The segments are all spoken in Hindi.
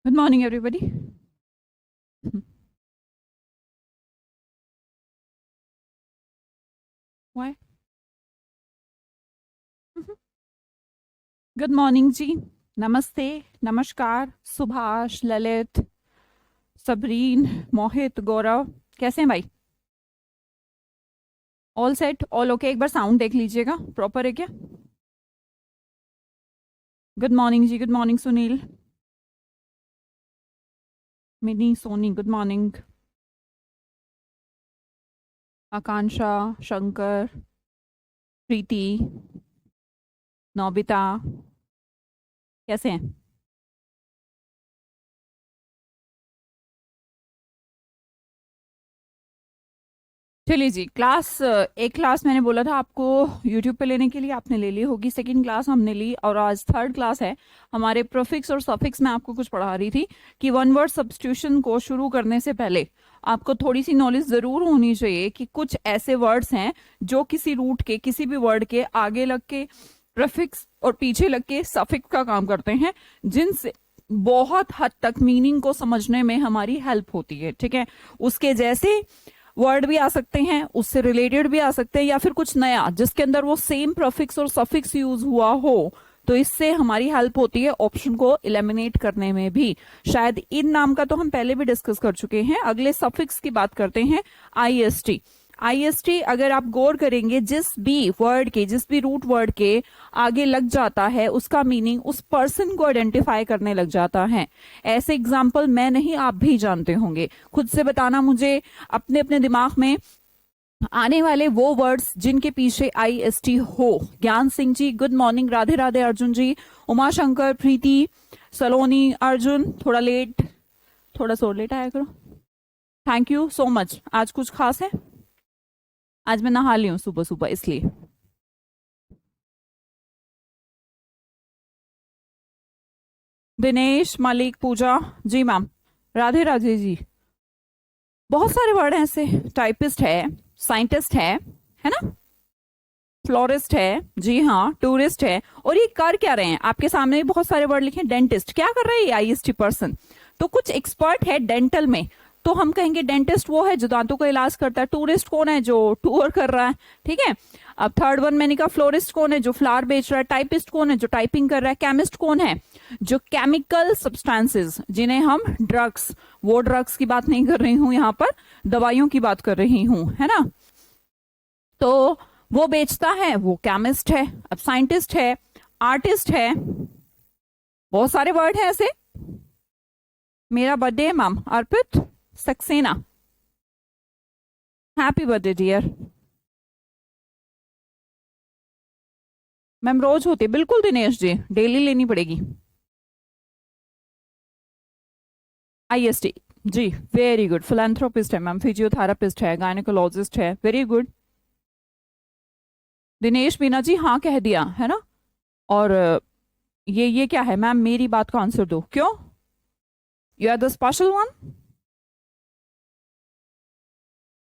Good morning, everybody. Why? Good morning जी। नमस्ते, नमस्कार, सुभाष, ललित, सबरीन, मोहित, गौरव, कैसे हैं भाई? All set, all okay. एक बार साउंड देख लीजिएगा, प्रॉपर है क्या? गुड मॉर्निंग जी, good morning Sunil, Mini, Soni, good morning, Akanksha, Shankar, Preeti, Nobita, कैसे हैं? चलिए जी, एक क्लास मैंने बोला था आपको यूट्यूब पे लेने के लिए, आपने ले ली होगी। सेकंड क्लास हमने ली और आज थर्ड क्लास है। हमारे प्रीफिक्स और सफिक्स में आपको कुछ पढ़ा रही थी कि वन वर्ड सब्स्टिट्यूशन को शुरू करने से पहले आपको थोड़ी सी नॉलेज जरूर होनी चाहिए कि कुछ ऐसे वर्ड्स हैं जो किसी रूट के, किसी भी वर्ड के आगे लग के प्रीफिक्स और पीछे लग के सफिक्स का काम करते हैं, जिनसे बहुत हद तक मीनिंग को समझने में हमारी हेल्प होती है। ठीक है, उसके जैसे वर्ड भी आ सकते हैं, उससे रिलेटेड भी आ सकते हैं, या फिर कुछ नया जिसके अंदर वो सेम प्रीफिक्स और सफिक्स यूज हुआ हो, तो इससे हमारी हेल्प होती है ऑप्शन को एलिमिनेट करने में भी। शायद इन नाम का तो हम पहले भी डिस्कस कर चुके हैं। अगले सफिक्स की बात करते हैं, आईएसटी। आईएसटी अगर आप गौर करेंगे, जिस भी वर्ड के, जिस भी रूट वर्ड के आगे लग जाता है, उसका मीनिंग उस पर्सन को आइडेंटिफाई करने लग जाता है। ऐसे एग्जाम्पल मैं नहीं, आप भी जानते होंगे। खुद से बताना मुझे अपने अपने दिमाग में आने वाले वो वर्ड्स जिनके पीछे आईएसटी हो। ज्ञान सिंह जी, गुड मॉर्निंग। राधे राधे अर्जुन जी, उमा शंकर, प्रीति, सलोनी, अर्जुन, थोड़ा लेट, थोड़ा सो लेट आया करो। Thank you so much. आज कुछ खास है? आज मैं नहा ली हूँ सुबह सुबह, इसलिए। दिनेश, मलिक, पूजा जी मैम, राधे राधे जी। बहुत सारे वर्ड हैं ऐसे। टाइपिस्ट है, साइंटिस्ट है ना, फ्लोरिस्ट है, जी हाँ, टूरिस्ट है। और ये कर क्या रहे हैं? आपके सामने भी बहुत सारे वर्ड लिखे हैं। डेंटिस्ट क्या कर रहे हैं? IST person. तो कुछ एक्सपर्ट है डेंटल में, तो हम कहेंगे डेंटिस्ट वो है जो दांतों का इलाज करता है। टूरिस्ट कौन है? जो टूर कर रहा है। ठीक है। अब थर्ड वन मैंने कहा, फ्लोरिस्ट कौन है? जो फ्लावर बेच रहा है। टाइपिस्ट कौन है? जो टाइपिंग कर रहा है। केमिस्ट कौन है? जो केमिकल सब्सटेंसेस, जिन्हें हम ड्रग्स, वो ड्रग्स की बात नहीं कर रही हूं यहाँ पर, दवाइयों की बात कर रही हूं, है ना। तो वो बेचता है, वो केमिस्ट है। अब साइंटिस्ट है, आर्टिस्ट है, बहुत सारे वर्ड है ऐसे। मेरा बर्थडे है ma'am, Arpit Saxena, happy birthday dear. Ma'am रोज होती है, बिल्कुल दिनेश जी, डेली लेनी पड़ेगी। IST ji, very good. Philanthropist है मैम, फिजियोथेरापिस्ट है, गायनेकोलॉजिस्ट है, वेरी गुड। दिनेश मीना जी हाँ कह दिया है ना। और ये क्या है मैम? मेरी बात का आंसर दो। क्यों? You are the special one.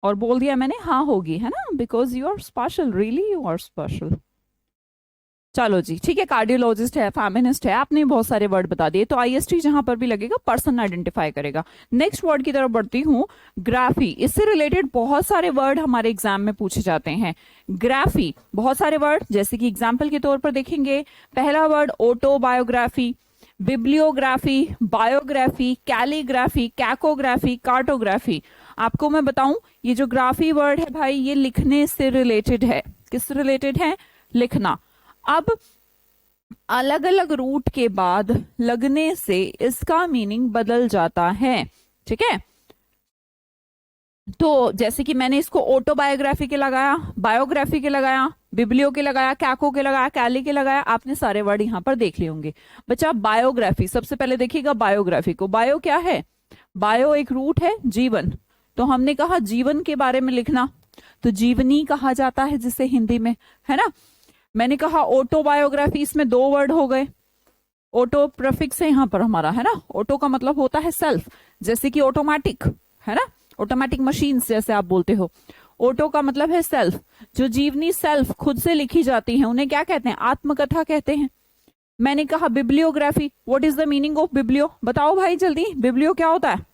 और बोल दिया मैंने हाँ होगी, है ना, because you are special, really you are special. चलो जी, ठीक है। कार्डियोलॉजिस्ट है, फेमिनिस्ट है, आपने बहुत सारे वर्ड बता दिए। तो आईएसटी जहां पर भी लगेगा पर्सन आइडेंटिफाई करेगा। नेक्स्ट वर्ड की तरफ बढ़ती हूँ, ग्राफी। इससे रिलेटेड बहुत सारे वर्ड हमारे एग्जाम में पूछे जाते हैं। ग्राफी, बहुत सारे वर्ड, जैसे कि एग्जाम्पल के तौर पर देखेंगे। पहला word autobiography, bibliography, biography, calligraphy, cacography, cartography. आपको मैं बताऊं, ये जो ग्राफी वर्ड है भाई, ये लिखने से रिलेटेड है। किससे रिलेटेड है? लिखना। अब अलग अलग रूट के बाद लगने से इसका मीनिंग बदल जाता है। ठीक है। तो जैसे कि मैंने इसको ऑटोबायोग्राफी के लगाया, बायोग्राफी के लगाया, बिब्लियो के लगाया, कैको के लगाया, कैली के लगाया, आपने सारे वर्ड यहां पर देख लिए होंगे। बच्चा बायोग्राफी, सबसे पहले देखिएगा बायोग्राफी को। बायो क्या है? बायो एक रूट है, जीवन। तो हमने कहा जीवन के बारे में लिखना, तो जीवनी कहा जाता है जिसे हिंदी में, है ना। मैंने कहा ऑटोबायोग्राफी, इसमें दो वर्ड हो गए। ऑटो प्रीफिक्स है यहाँ पर हमारा, है ना। ऑटो का मतलब होता है सेल्फ, जैसे कि ऑटोमेटिक, है ना, ऑटोमेटिक मशीन जैसे आप बोलते हो। ऑटो का मतलब है सेल्फ। जो जीवनी सेल्फ खुद से लिखी जाती है उन्हें क्या कहते हैं? आत्मकथा कहते हैं। मैंने कहा bibliography, what is the meaning of biblio, बताओ भाई जल्दी, बिब्लियो क्या होता है?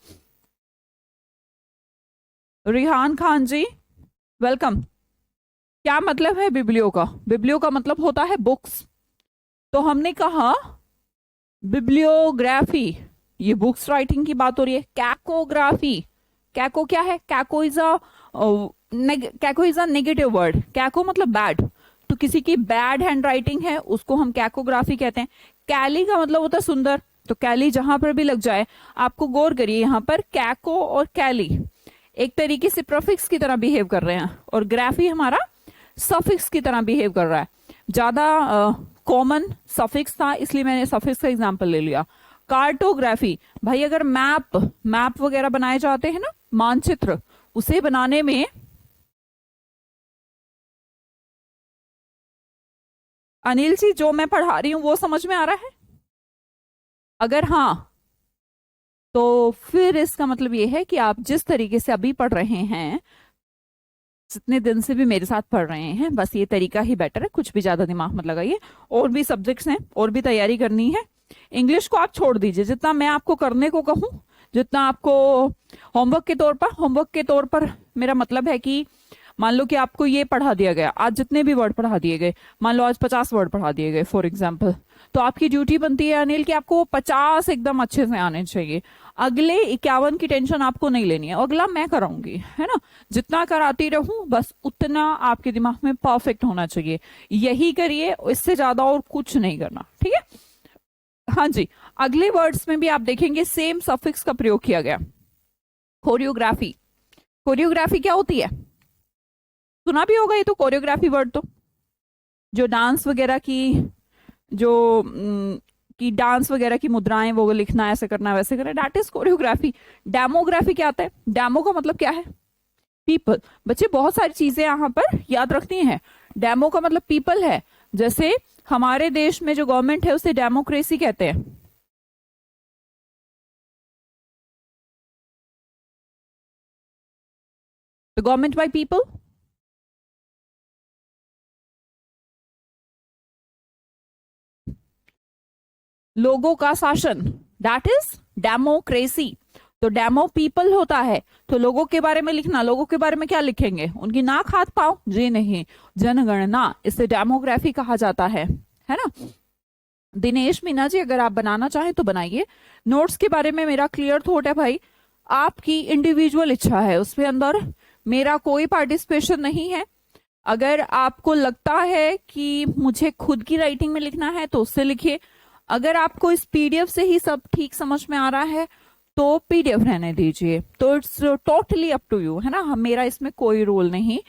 रिहान खान जी वेलकम। क्या मतलब है बिब्लियो का? बिब्लियो का मतलब होता है बुक्स। तो हमने कहा बिब्लियोग्राफी, ये बुक्स राइटिंग की बात हो रही है। कैकोग्राफी, कैको क्या है? कैको इज अ कैको इज अ नेगेटिव वर्ड। कैको मतलब बैड, तो किसी की बैड हैंड राइटिंग है उसको हम कैकोग्राफी कहते हैं। कैली का मतलब होता है सुंदर, तो कैली जहां पर भी लग जाए, आपको गौर करिए यहाँ पर कैको और कैली एक तरीके से प्रोफिक्स की तरह बिहेव कर रहे हैं, और ग्राफी हमारा सफिक्स की तरह बिहेव कर रहा है। ज्यादा कॉमन सफिक्स था इसलिए मैंने सफिक्स का एग्जांपल ले लिया। कार्टोग्राफी, भाई अगर मैप मैप वगैरह बनाए जाते हैं ना, मानचित्र, उसे बनाने में अनिल जी जो मैं पढ़ा रही हूं वो समझ में आ रहा है? अगर हाँ तो फिर इसका मतलब ये है कि आप जिस तरीके से अभी पढ़ रहे हैं, जितने दिन से भी मेरे साथ पढ़ रहे हैं, बस ये तरीका ही बेटर है, कुछ भी ज्यादा दिमाग मत लगाइए। और भी सब्जेक्ट्स हैं और भी तैयारी करनी है। इंग्लिश को आप छोड़ दीजिए, जितना मैं आपको करने को कहूँ, जितना आपको होमवर्क के तौर पर मेरा मतलब है कि मान लो कि आपको ये पढ़ा दिया गया, आज जितने भी वर्ड पढ़ा दिए गए, मान लो आज 50 वर्ड पढ़ा दिए गए फॉर एग्जाम्पल, तो आपकी ड्यूटी बनती है अनिल कि आपको 50 एकदम अच्छे से आने चाहिए। अगले 51 की टेंशन आपको नहीं लेनी है, अगला मैं कराऊंगी, है ना। जितना कराती रहूं बस उतना आपके दिमाग में परफेक्ट होना चाहिए, यही करिए, इससे ज्यादा और कुछ नहीं करना, ठीक है। हाँ जी, अगले वर्ड्स में भी आप देखेंगे सेम सफिक्स का प्रयोग किया गया। कोरियोग्राफी, कोरियोग्राफी क्या होती है? सुना भी होगा ये तो, कोरियोग्राफी वर्ड तो, जो डांस वगैरह की, जो कि डांस वगैरह की मुद्राएं वो लिखना, ऐसे करना वैसे करना, दैट इज कोरियोग्राफी। डेमोग्राफी क्या आता है? डेमो का मतलब क्या है? पीपल। बच्चे बहुत सारी चीजें यहाँ पर याद रखनी है। डेमो का मतलब पीपल है, जैसे हमारे देश में जो गवर्नमेंट है उसे डेमोक्रेसी कहते हैं। गवर्नमेंट बाय पीपल, लोगों का शासन, दैट इज डेमोक्रेसी। तो डेमो पीपल होता है, तो लोगों के बारे में लिखना, लोगों के बारे में क्या लिखेंगे? उनकी नाक हाथ पाओ जी नहीं, जनगणना, इसे डेमोग्राफी कहा जाता है ना। दिनेश मीना जी अगर आप बनाना चाहें तो बनाइए। नोट्स के बारे में मेरा क्लियर थॉट है भाई, आपकी इंडिविजुअल इच्छा है, उसके अंदर मेरा कोई पार्टिसिपेशन नहीं है। अगर आपको लगता है कि मुझे खुद की राइटिंग में लिखना है तो उससे लिखिए, अगर आपको इस पीडीएफ से ही सब ठीक समझ में आ रहा है तो पीडीएफ रहने दीजिए। तो it's totally up to you, है ना, मेरा इसमें कोई रोल नहीं।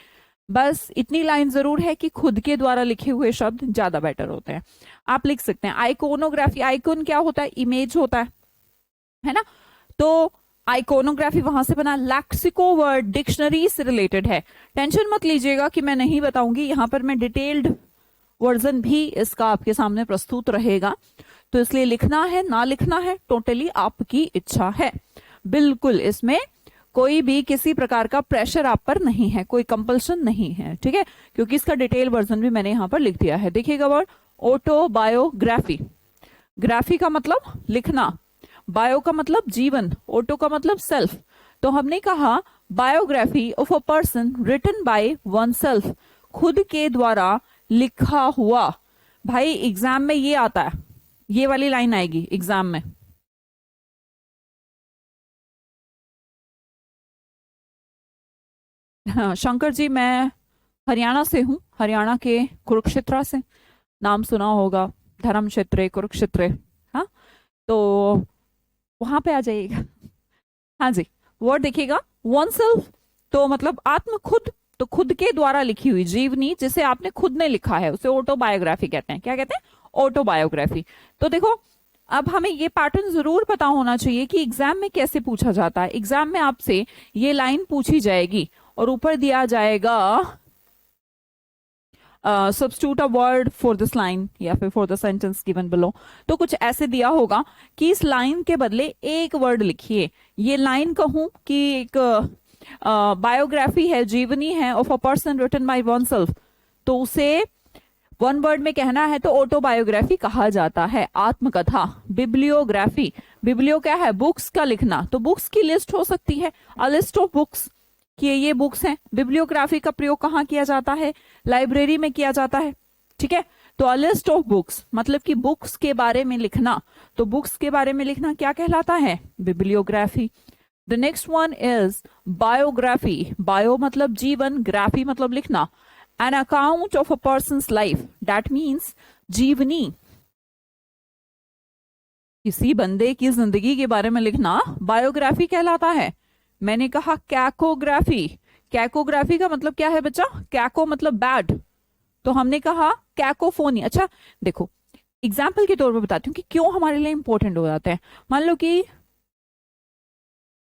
बस इतनी लाइन जरूर है कि खुद के द्वारा लिखे हुए शब्द ज्यादा बेटर होते हैं, आप लिख सकते हैं। आइकोनोग्राफी, आइकोन क्या होता है? इमेज होता है ना। तो आइकोनोग्राफी वहां से बना। लैक्सिको वर्ड डिक्शनरी से रिलेटेड है, टेंशन मत लीजिएगा कि मैं नहीं बताऊंगी, यहाँ पर मैं डिटेल्ड वर्जन भी इसका आपके सामने प्रस्तुत रहेगा, तो इसलिए लिखना है ना लिखना है टोटली आपकी इच्छा है। बिल्कुल इसमें कोई भी किसी प्रकार का प्रेशर आप पर नहीं है, कोई कंपल्शन नहीं है, ठीक है, क्योंकि इसका डिटेल वर्जन भी मैंने यहाँ पर लिख दिया है। देखिएगा वर्ड ऑटोबायोग्राफी, ग्राफी का मतलब लिखना, बायो का मतलब जीवन, ऑटो का मतलब सेल्फ। तो हमने कहा biography of a person written by one self, खुद के द्वारा लिखा हुआ। भाई एग्जाम में ये आता है, ये वाली लाइन आएगी एग्जाम में। हाँ शंकर जी, मैं हरियाणा से हूँ, हरियाणा के कुरुक्षेत्र से, नाम सुना होगा, धर्म क्षेत्र कुरुक्षेत्र। हाँ, तो वहां पे आ जाइएगा। हाँ जी, वर्ड देखिएगा वन सेल्फ, तो मतलब आत्म, खुद, तो खुद के द्वारा लिखी हुई जीवनी जिसे आपने खुद ने लिखा है उसे ऑटोबायोग्राफी कहते हैं। क्या कहते हैं? ऑटोबायोग्राफी। तो देखो अब हमें ये पैटर्न जरूर पता होना चाहिए कि एग्जाम में कैसे पूछा जाता है। एग्जाम में आपसे ये लाइन पूछी जाएगी और ऊपर दिया जाएगा substitute a word for this line या फिर for the sentence given below. तो कुछ ऐसे दिया होगा कि इस लाइन के बदले एक वर्ड लिखिए। ये लाइन कहूं कि एक बायोग्राफी है, जीवनी है of a person written by one self, तो उसे वन वर्ड में कहना है तो ऑटोबायोग्राफी कहा जाता है, आत्मकथा। बिब्लियोग्राफी, बिब्लियो क्या है, बुक्स का लिखना, तो बुक्स की लिस्ट हो सकती है, अ लिस्ट ऑफ बुक्स कि ये बुक्स हैं। बिब्लियोग्राफी का प्रयोग कहाँ किया जाता है, लाइब्रेरी में किया जाता है, ठीक है। तो अ लिस्ट ऑफ बुक्स मतलब कि बुक्स के बारे में लिखना, तो बुक्स के बारे में लिखना क्या कहलाता है, bibliography. The next one is biography. Bio मतलब जीवन, ग्राफी मतलब लिखना। An account of a persons life, that means जीवनी, किसी बंदे की जिंदगी के बारे में लिखना बायोग्राफी कहलाता है। मैंने कहा कैकोग्राफी, कैकोग्राफी का मतलब क्या है बच्चा, कैको मतलब बैड, तो हमने कहा कैकोफोनी। अच्छा देखो, एग्जाम्पल के तौर पर बताती हूँ कि क्यों हमारे लिए इंपॉर्टेंट हो जाते हैं। मान लो कि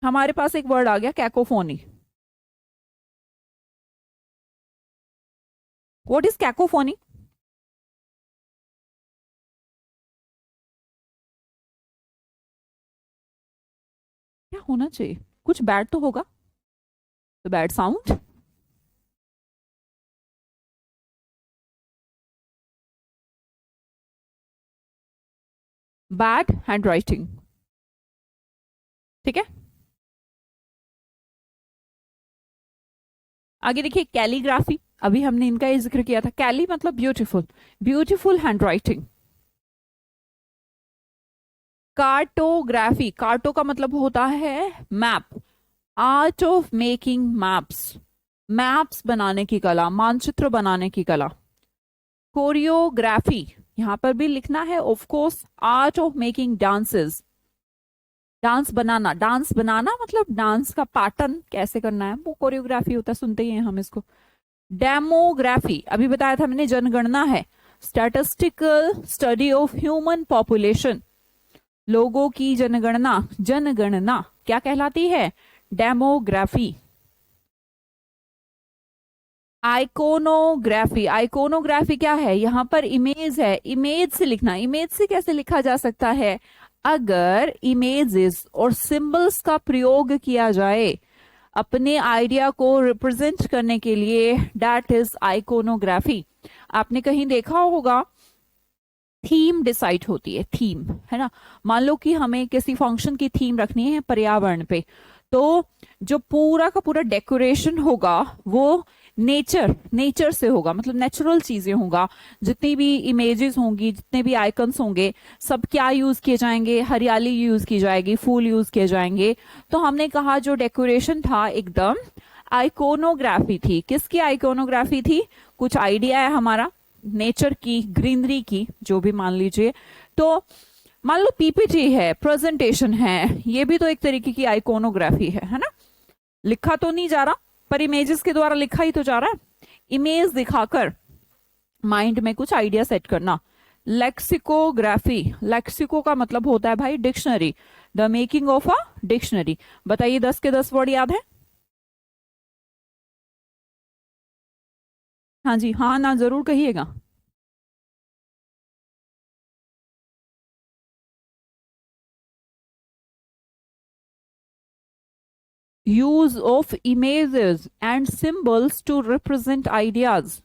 हमारे पास एक वर्ड आ गया कैकोफोनी। What is cacophony? क्या होना चाहिए, कुछ बैड तो होगा, तो bad sound, bad hand writing, ठीक है। आगे देखिए कैलीग्राफी, अभी हमने इनका ही जिक्र किया था। कैली मतलब beautiful, beautiful handwriting. Cartography, carto का मतलब होता है map, art of making maps, maps बनाने की कला, मानचित्र बनाने की कला। कोरियोग्राफी, यहां पर भी लिखना है of course, art of making dances, dance बनाना, डांस बनाना मतलब डांस का पैटर्न कैसे करना है, वो कोरियोग्राफी होता है, सुनते ही हैं हम इसको। डेमोग्राफी, अभी बताया था मैंने, जनगणना है, statistical study of human population, लोगों की जनगणना, जनगणना क्या कहलाती है, डेमोग्राफी। आइकोनोग्राफी, आइकोनोग्राफी क्या है, यहां पर इमेज है, इमेज से लिखना, इमेज से कैसे लिखा जा सकता है, अगर इमेजेस और सिंबल्स का प्रयोग किया जाए अपने आइडिया को रिप्रेजेंट करने के लिए, दैट इज आइकोनोग्राफी। आपने कहीं देखा होगा थीम डिसाइड होती है, थीम है ना, मान लो कि हमें किसी फंक्शन की थीम रखनी है पर्यावरण पे, तो जो पूरा का पूरा डेकोरेशन होगा वो नेचर, नेचर से होगा, मतलब नेचुरल चीजें होगा, जितनी भी इमेजेस होंगी, जितने भी आइकन्स होंगे, सब क्या यूज किए जाएंगे, हरियाली यूज की जाएगी, फूल यूज किए जाएंगे। तो हमने कहा जो डेकोरेशन था एकदम आइकोनोग्राफी थी। किसकी आइकोनोग्राफी थी, कुछ आइडिया है हमारा नेचर की, ग्रीनरी की, जो भी मान लीजिए, तो मान लो पीपीटी है, प्रेजेंटेशन है, ये भी तो एक तरीके की आइकोनोग्राफी है ना। लिखा तो नहीं जा रहा, पर इमेजेस के द्वारा लिखा ही तो जा रहा है, इमेज दिखाकर माइंड में कुछ आइडिया सेट करना। लेक्सिकोग्राफी, लेक्सिको का मतलब होता है भाई dictionary, the making of a dictionary. बताइए 10 के 10 वर्ड याद है? हाँ जी, हाँ ना जरूर कहिएगा। Use of images and symbols to represent ideas,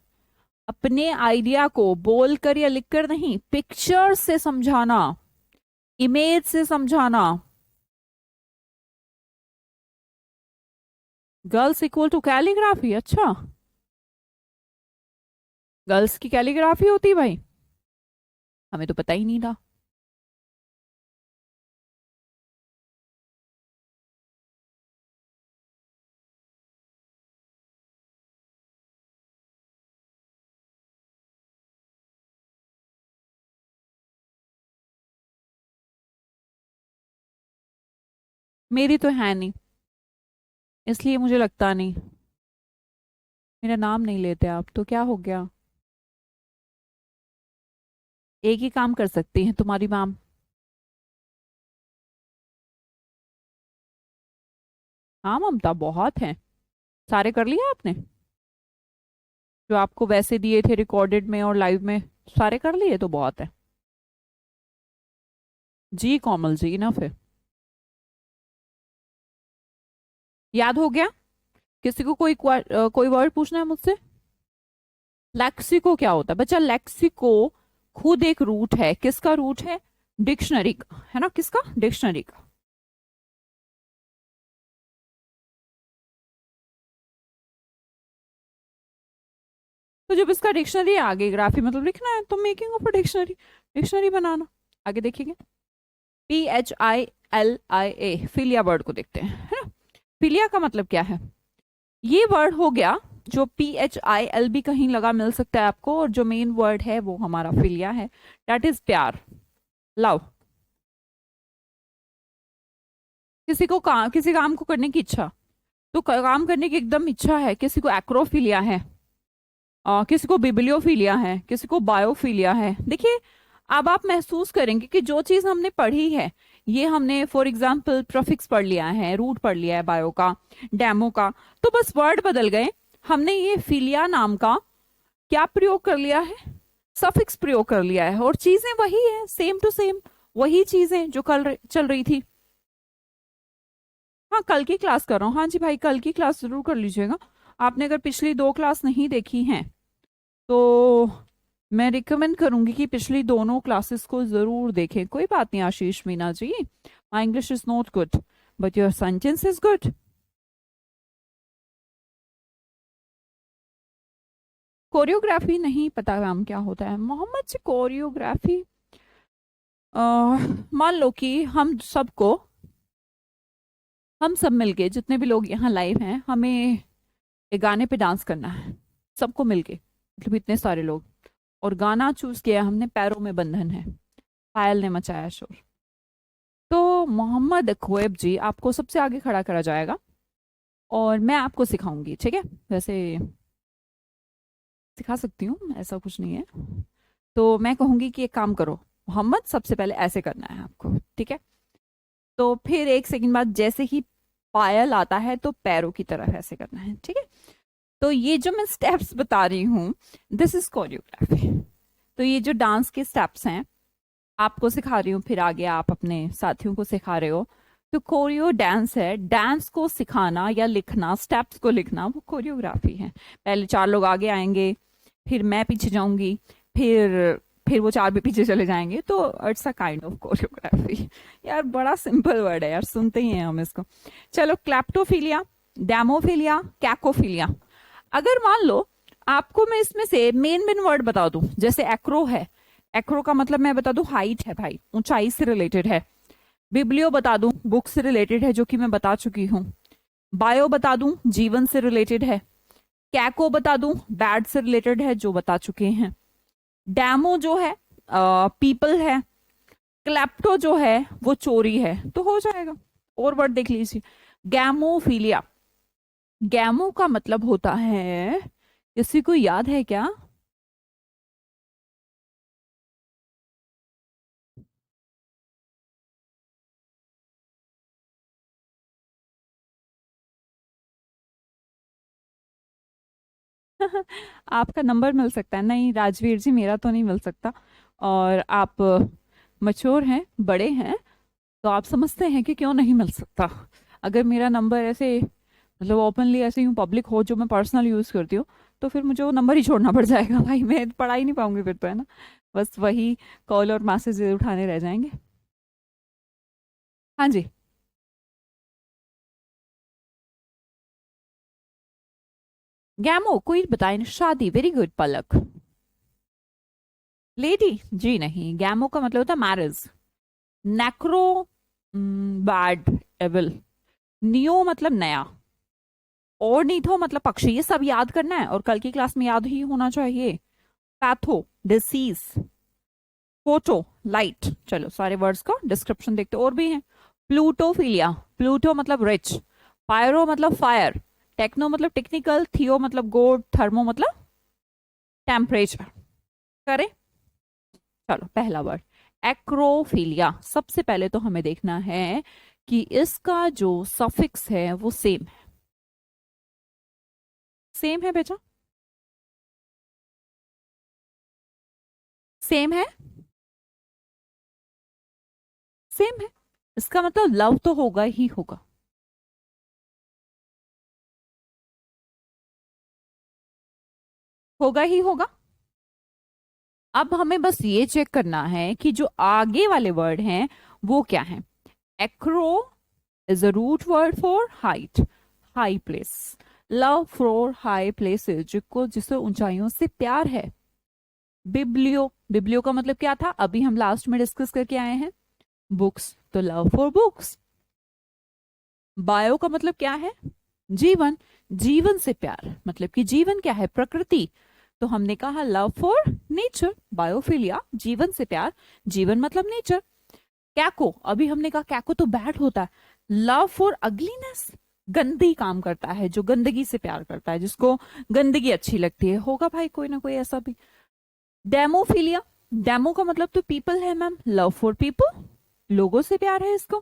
अपने आइडिया को बोलकर या लिखकर नहीं, पिक्चर से समझाना, इमेज से समझाना। गर्ल्स इक्वल टू कैलीग्राफी, अच्छा गर्ल्स की कैलीग्राफी होती है भाई, हमें तो पता ही नहीं था। मेरी तो है नहीं, इसलिए मुझे लगता नहीं, मेरा नाम नहीं लेते आप तो क्या हो गया। एक ही काम कर सकती हैं तुम्हारी मैम। हाँ ममता, बहुत हैं, सारे कर लिए आपने जो आपको वैसे दिए थे रिकॉर्डेड में और लाइव में, सारे कर लिए तो बहुत है। जी कोमल जी, इनफ है, याद हो गया। किसी को कोई कोई वर्ड पूछना है मुझसे? लेक्सिको क्या होता है बच्चा? लेक्सिको खुद एक रूट है। किसका रूट है? डिक्शनरी का, है ना? किसका? डिक्शनरी का। तो जब इसका डिक्शनरी आगे ग्राफी मतलब लिखना है तो making of a dictionary, dictionary बनाना। आगे देखेंगे, PHILIA, फिलिया वर्ड को देखते हैं, है ना? फिलिया का मतलब क्या है? ये वर्ड हो गया जो PHIL भी कहीं लगा मिल सकता है आपको, और जो मेन वर्ड है वो हमारा फिलिया है, दैट इज प्यार, लव। किसी काम को करने की इच्छा, तो काम करने की एकदम इच्छा है। किसी को एक्रोफिलिया है, किसी को बिब्लियोफिलिया है, किसी को बायोफिलिया है। देखिए, अब आप महसूस करेंगे कि जो चीज हमने पढ़ी है, ये हमने फॉर एग्जाम्पल प्रोफिक्स पढ़ लिया है, रूट पढ़ लिया है बायो का, डेमो का, तो बस वर्ड बदल गए। हमने ये फिलिया नाम का क्या प्रयोग कर लिया है? सफिक्स प्रयोग कर लिया है, और चीजें वही है, सेम टू सेम वही चीजें जो कल चल रही थी। हाँ, कल की क्लास कर रहा हूँ। हाँ जी भाई, कल की क्लास जरूर कर लीजिएगा। आपने अगर पिछली 2 क्लास नहीं देखी हैं तो मैं रिकमेंड करूंगी कि पिछली दोनों क्लासेस को जरूर देखें। कोई बात नहीं Ashish Meena ji, my English is not good but your sentence is good. Choreography नहीं पता मैम क्या होता है मोहम्मद जी? कोरियोग्राफी, मान लो कि हम सब मिलके, जितने भी लोग यहाँ लाइव हैं, हमें एक गाने पे डांस करना है, सबको मिलके, मतलब इतने सारे लोग, और गाना चूज किया हमने, पैरों में बंधन है, पायल ने मचाया शोर। तो मोहम्मद अक्वेब जी, आपको सबसे आगे खड़ा करा जाएगा और मैं आपको सिखाऊंगी, ठीक है? वैसे सिखा सकती हूँ, ऐसा कुछ नहीं है। तो मैं कहूंगी कि एक काम करो मोहम्मद, सबसे पहले ऐसे करना है आपको, ठीक है? तो फिर 1 सेकंड बाद जैसे ही पायल आता है तो पैरों की तरफ ऐसे करना है, ठीक है? तो ये जो मैं स्टेप्स बता रही हूँ, दिस इज कोरियोग्राफी। तो ये जो डांस के स्टेप्स हैं, आपको सिखा रही हूँ, फिर आगे आप अपने साथियों को सिखा रहे हो। तो कोरियो डांस है, डांस को सिखाना या लिखना, स्टेप्स को लिखना, वो कोरियोग्राफी है। पहले 4 लोग आगे आएंगे, फिर मैं पीछे जाऊंगी, फिर फिर वो 4 भी पीछे चले जाएंगे, तो it's a kind of choreography. यार बड़ा सिंपल वर्ड है यार, सुनते ही हैं हम इसको। चलो, क्लैप्टोफिलिया, डेमोफिलिया, कैकोफिलिया। अगर मान लो आपको मैं इसमें से मेन मेन वर्ड बता दूं, जैसे एक्रो है, एक्रो का मतलब मैं बता दूं हाइट है भाई, ऊंचाई से रिलेटेड है। बिब्लियो बता दूं बुक से रिलेटेड है, जो कि मैं बता चुकी हूँ। बायो बता दूं जीवन से रिलेटेड है। कैको बता दूं बैड से रिलेटेड है, जो बता चुके हैं। डैमो जो है पीपल है। क्लेप्टो जो है वो चोरी है, तो हो जाएगा। और वर्ड देख लीजिए, गैमोफीलिया। गैमो का मतलब होता है, किसी को याद है क्या? आपका नंबर मिल सकता है? नहीं राजवीर जी, मेरा तो नहीं मिल सकता। और आप मच्योर हैं, बड़े हैं, तो आप समझते हैं कि क्यों नहीं मिल सकता। अगर मेरा नंबर ऐसे मतलब ओपनली ऐसे यूं पब्लिक हो, जो मैं पर्सनल यूज करती हूँ, तो फिर मुझे वो नंबर ही छोड़ना पड़ जाएगा भाई, मैं पढ़ा ही नहीं पाऊंगी फिर तो, है ना? बस वही कॉल और मैसेज उठाने रह जाएंगे। हाँ जी। गैमो कोई बताए ना, शादी, वेरी गुड पलक। लेडी, जी नहीं, गैमो का मतलब होता है marriage. Necro, bad, evil. Neo मतलब नया। और नीथो मतलब पक्षी। ये सब याद करना है और कल की क्लास में याद ही होना चाहिए। Patho, disease. Photo, light. चलो सारे वर्ड्स का डिस्क्रिप्शन देखते, और भी हैं। प्लूटोफिलिया, प्लूटो मतलब रिच। पायरो मतलब फायर। टेक्नो मतलब टेक्निकल। थियो मतलब गॉड। थर्मो मतलब टेम्परेचर। करें? चलो, पहला वर्ड एक्रोफिलिया। सबसे पहले तो हमें देखना है कि इसका जो सफिक्स है वो सेम है। सेम है बेटा? सेम है? सेम है, इसका मतलब लव तो होगा ही होगा। होगा ही होगा। अब हमें बस ये चेक करना है कि जो आगे वाले वर्ड हैं वो क्या है। Acro is a root word for height, high place. Love for high places, जिससे ऊंचाइयों से प्यार है। बिब्लियो, बिब्लियो का मतलब क्या था, अभी हम लास्ट में डिस्कस करके आए हैं, बुक्स, तो लव फॉर बुक्स। बायो का मतलब क्या है, जीवन, जीवन से प्यार, मतलब कि जीवन क्या है, प्रकृति, तो हमने कहा लव फॉर नेचर, बायोफिलिया, जीवन से प्यार, जीवन मतलब नेचर। कैको, अभी हमने कहा कैको तो बैड होता है, लव फॉर अगलीनेस, गंदी काम करता है, जो गंदगी से प्यार करता है, जिसको गंदगी अच्छी लगती है, होगा भाई कोई ना कोई ऐसा भी। डेमोफिलिया, डेमो का मतलब तो पीपल है मैम, लव फॉर पीपल, लोगों से प्यार है इसको।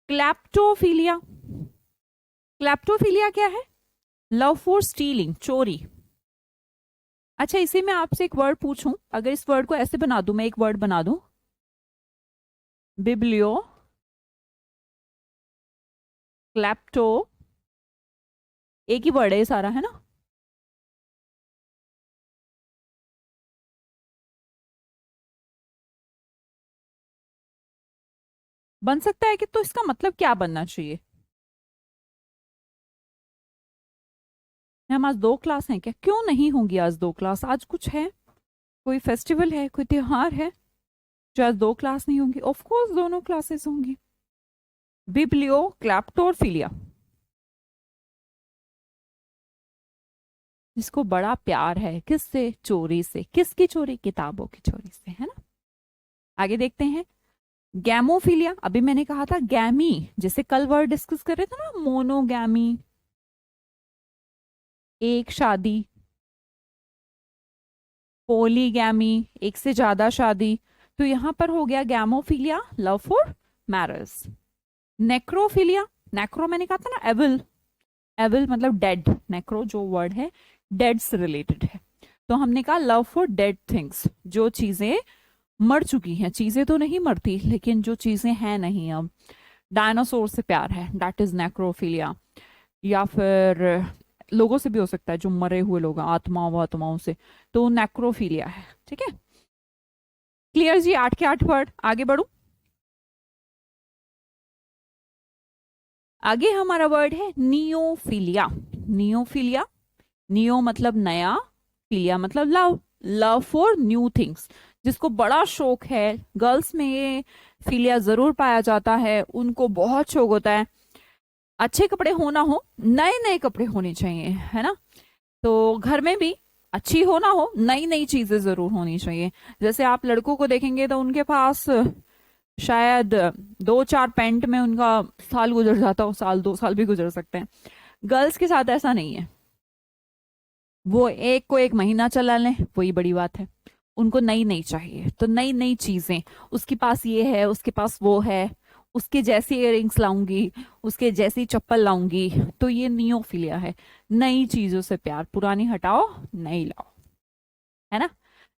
क्लैप्टोफिलिया, क्लैप्टोफिलिया क्या है, लव फॉर स्टीलिंग, चोरी। अच्छा, इसी में आपसे एक वर्ड पूछूं, अगर इस वर्ड को ऐसे बना दूं, मैं एक वर्ड बना दूं, बिब्लियो क्लैप्टो, एक ही वर्ड है ये सारा, है ना। बन सकता है कि, तो इसका मतलब क्या बनना चाहिए। मैम आज दो क्लास हैं क्या, क्यों नहीं होंगी आज दो क्लास, आज कुछ है, कोई फेस्टिवल है, कोई त्योहार है जो आज दो क्लास नहीं होंगी, ऑफ कोर्स दोनों क्लासेस होंगी। बिब्लियो क्लैप्टोफिलिया, जिसको बड़ा प्यार है, किससे, चोरी से, किसकी चोरी, किताबों की चोरी से, है ना। आगे देखते हैं, गैमोफिलिया, अभी मैंने कहा था गैमी, जैसे कल वर्ड डिस्कस कर रहे थे ना, मोनोगैमी, एक शादी, पोलीगैमी, एक से ज्यादा शादी, तो यहां पर हो गया gamophilia, love for marriage. Necrophilia, necro मैंने कहा था ना एविल, एविल मतलब डेड, नेक्रो जो वर्ड है डेड से रिलेटेड है, तो हमने कहा लव फॉर डेड थिंग्स, जो चीजें मर चुकी हैं, चीजें तो नहीं मरती लेकिन जो चीजें हैं नहीं अब, डायनासोर से प्यार है, दैट इज नेक्रोफिलिया। या फिर लोगों से भी हो सकता है, जो मरे हुए लोग हैं, आत्माओं आत्माओं से, तो नेक्रोफिलिया है, ठीक है। क्लियर जी, 8 के 8 वर्ड, आगे बढ़ू। आगे हमारा वर्ड है नियोफिलिया, नियोफिलिया, नियो मतलब नया, फिलिया मतलब love, love for new things, जिसको बड़ा शौक है, गर्ल्स में ये फिलिया जरूर पाया जाता है, उनको बहुत शौक होता है, अच्छे कपड़े हो ना हो, नए नए कपड़े होने चाहिए, है ना। तो घर में भी अच्छी हो ना हो, नई नई चीजें जरूर होनी चाहिए। जैसे आप लड़कों को देखेंगे तो उनके पास शायद दो चार पैंट में उनका साल गुजर जाता हो, साल 2 साल भी गुजर सकते हैं, गर्ल्स के साथ ऐसा नहीं है, वो एक को एक महीना चला लें वही बड़ी बात है, उनको नई नई चाहिए, तो नई नई चीजें, उसके पास ये है, उसके पास वो है, उसके जैसी इयररिंग्स लाऊंगी, उसके जैसी चप्पल लाऊंगी, तो ये नियोफिलिया है, नई चीजों से प्यार, पुरानी हटाओ नई लाओ, है ना।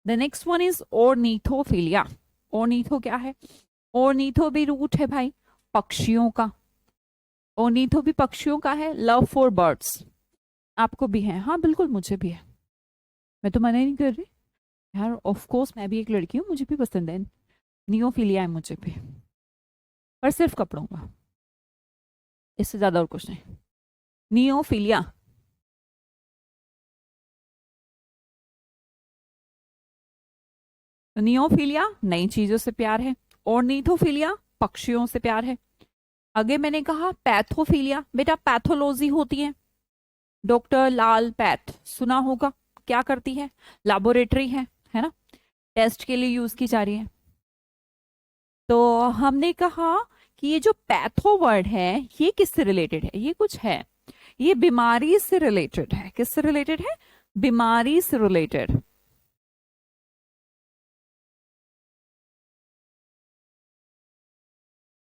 द नेक्स्ट वन इज ओर्निथोफिलिया, ओर्निथो क्या है, ओर्निथो भी रूट है भाई, पक्षियों का, ओर्निथो भी पक्षियों का है, लव फॉर बर्ड्स, आपको भी है, हाँ बिल्कुल मुझे भी है, मैं तो मना ही नहीं कर रही यार, ऑफ कोर्स मैं भी एक लड़की हूँ, मुझे भी पसंद है, नियोफिलिया है मुझे भी, पर सिर्फ कपड़ों का, इससे ज्यादा और कुछ नहीं। नियोफिलिया, नियोफिलिया नई चीजों से प्यार है, और नीथोफिलिया पक्षियों से प्यार है। आगे मैंने कहा पैथोफिलिया, बेटा पैथोलॉजी होती है, डॉक्टर लाल पैथ सुना होगा, क्या करती है, लैबोरेटरी है ना, टेस्ट के लिए यूज की जा रही है। तो हमने कहा कि ये जो पैथो वर्ड है ये किससे रिलेटेड है, ये कुछ है, ये बीमारी से रिलेटेड है, किससे रिलेटेड है, बीमारी से रिलेटेड।